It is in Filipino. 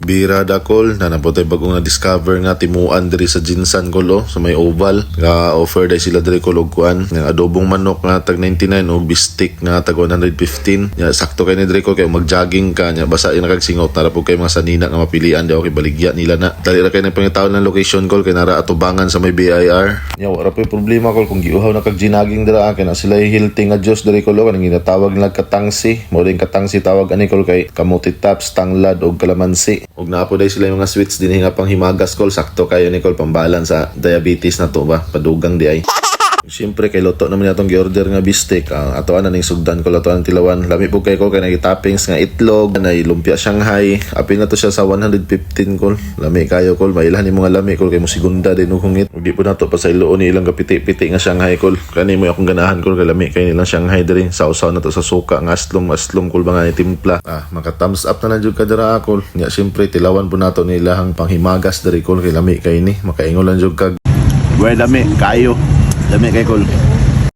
Bira dakol na naputay bagong na-discover nga timuan diri sa Jinsan kol sa may oval nga offer dai sila diri kol og kuan nga adobong manok nga tag 99 og bistik nga tag 115 nya sakto kay ni diri kol kay mag-jogging ka nya basa ina kag singot na po kay mga sanina nga mapilian daw kay baligya nila na dali ra kay nang pangitawon ng location kol kay nara atubangan sa may BIR nya wala pa problema kol kung giuhaw na kag ginaging dira kay na sila healthy nga Dios diri kol kanang ginatawag nila katangsi mo din katangsi tawag ani kol kay kamuti taps tanglad og kalamansi og naapo day sila yung mga sweets din nga pang himagas kol sakto kayo ni kol pambalan sa diabetes na to ba padugang di ay. Siyempre kay loto naman natong gi-order nga bistek ato ana ning sugdan ko ato ang tilawan lami po kay ko kay nagi-toppings nga itlog na lumpia Shanghai apil na to siya sa 115 kol lami kayo kol mailan ni mga lami kol kay mo segunda din og hungit ug di po nato pa sa iluon ni ilang kapiti-piti nga Shanghai kol kani mo akong ganahan kol kay lami kay nilang Shanghai diri sausaw na to sa suka nga aslom kol ba nga ni timpla maka thumbs up na jud ka dira kol nya siyempre tilawan po nato ni ilahang panghimagas diri kol kay lami kay ni makaingon lang jud kag Buhay dami, kayo. Dami kay Kol.